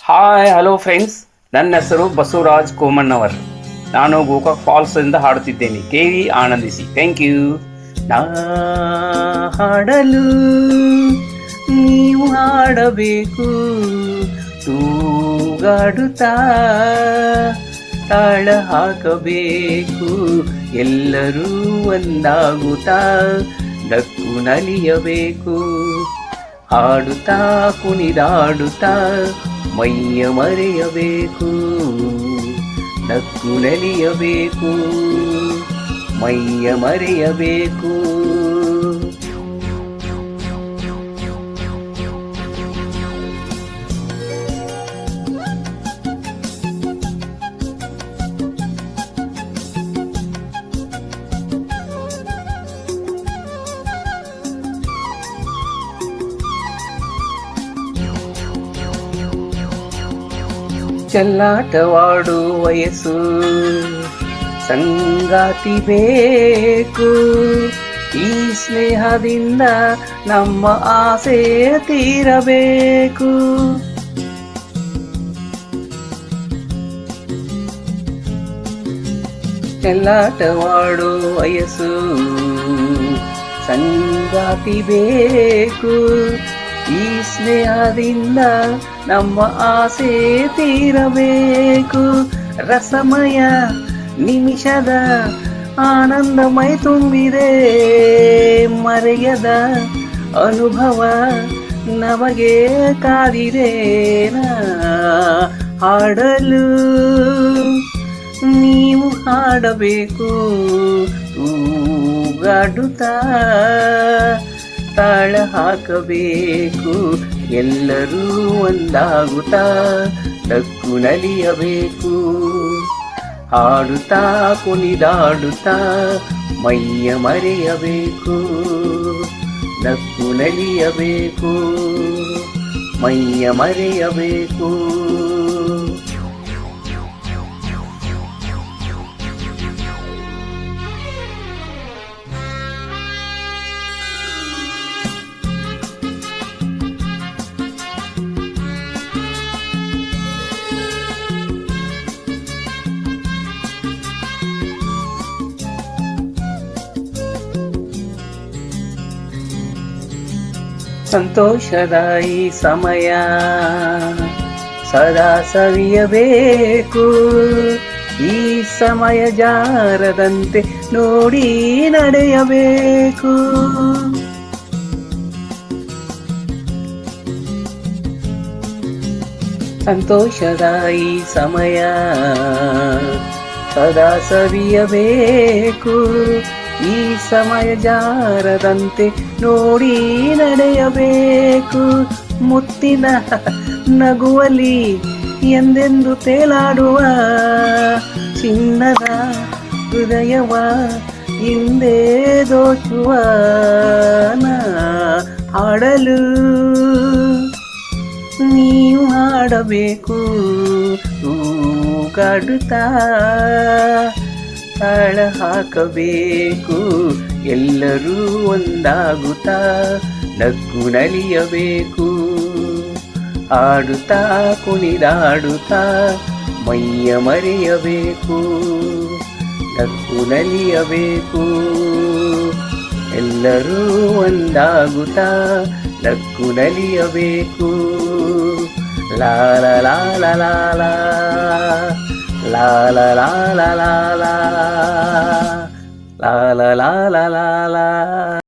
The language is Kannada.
ಹಾಯ್ ಹಲೋ ಫ್ರೆಂಡ್ಸ್, ನನ್ನ ಹೆಸರು ಬಸವರಾಜ್ ಕೋಮಣ್ಣವರ್. ನಾನು ಗೋಕಾಕ್ ಫಾಲ್ಸ್ ಇಂದ ಹಾಡುತ್ತಿದ್ದೇನೆ. ಕೇಳಿ ಆನಂದಿಸಿ. Thank you. ನಾ ಹಾಡಲು ನೀವು ಹಾಡಬೇಕು, ತೂಗಾಡುತ್ತಾ ತಾಳ ಹಾಕಬೇಕು, ಎಲ್ಲರೂ ಒಂದಾಗುತ್ತಾ ನಕ್ಕು ನಲಿಯಬೇಕು, ಹಾಡುತ್ತಾ ಕುಣಿದಾಡುತ್ತಾ ಮೈಯ ಮರೆಯಬೇಕು, ನಕ್ಕು ನಲಿಯಬೇಕು, ಮೈಯ ಮರೆಯಬೇಕು. ಚೆಲ್ಲಾಟವಾಡು ವಯಸ್ಸು, ಸಂಗಾತಿ ಬೇಕು, ಈ ಸ್ನೇಹದಿಂದ ನಮ್ಮ ಆಸೆ ತೀರಬೇಕು. ಚೆಲ್ಲಾಟವಾಡು ವಯಸ್ಸು, ಸಂಗಾತಿ ಬೇಕು, ಈ ಸ್ನೇಹದಿಂದ ನಮ್ಮ ಆಸೆ ತೀರಬೇಕು. ರಸಮಯ ನಿಮಿಷದ ಆನಂದಮಯ ತುಂಬಿದೆ, ಮರೆಯದ ಅನುಭವ ನಮಗೆ ಕಾದಿದೆ. ಹಾಡಲು ನೀವು ಹಾಡಬೇಕು, ತೂಗಾಡುತ್ತಾ ತಾಳ ಹಾಕಬೇಕು, ಎಲ್ಲರೂ ಒಂದಾಗುತ್ತಾ ನಕ್ಕು ನಲಿಯಬೇಕು, ಹಾಡುತ್ತಾ ಕುಣಿದಾಡುತ್ತಾ ಮೈಯ ಮರೆಯಬೇಕು, ನಕ್ಕು ನಲಿಯಬೇಕು, ಮೈಯ ಮರೆಯಬೇಕು. ಸಂತೋಷದ ಈ ಸಮಯ ಸದಾ ಸವಿಯಬೇಕು, ಈ ಸಮಯ ಜಾರದಂತೆ ನೋಡಿ ನಡೆಯಬೇಕು. ಸಂತೋಷದ ಈ ಸಮಯ ಸದಾ ಸವಿಯಬೇಕು, ಈ ಸಮಯ ಜಾರದಂತೆ ನೋಡಿ ನಡೆಯಬೇಕು. ಮುತ್ತಿನ ನಗುವಲಿ ಎಂದೆಂದು ತೇಲಾಡುವ ಚಿನ್ನದ ಹೃದಯವ ಹಿಂದೆ ದೋಚುವ ಹಾಡಲು ನೀವು ಹಾಡಬೇಕು, ತೂಗಾಡುತ್ತಾ ತಾಳ ಹಾಕಬೇಕು, ಎಲ್ಲರೂ ಒಂದಾಗುತ್ತಾ ನಕ್ಕು ನಲಿಯಬೇಕು, ಹಾಡುತ್ತಾ ಕುಣಿದಾಡುತ್ತಾ ಮೈಯ ಮರೆಯಬೇಕು, ನಕ್ಕು ನಲಿಯಬೇಕು, ಎಲ್ಲರೂ ಒಂದಾಗುತ್ತಾ ನಕ್ಕು ನಲಿಯಬೇಕು. ಲಾ ಲಾ ಲಾ ಲಾ ಲಾ ಲಾ ಲಾ ಲಾ ಲಾ ಲಾ ಲಾ ಲಾ ಲಾ ಲಾ ಲಾ ಲಾ ಲಾ.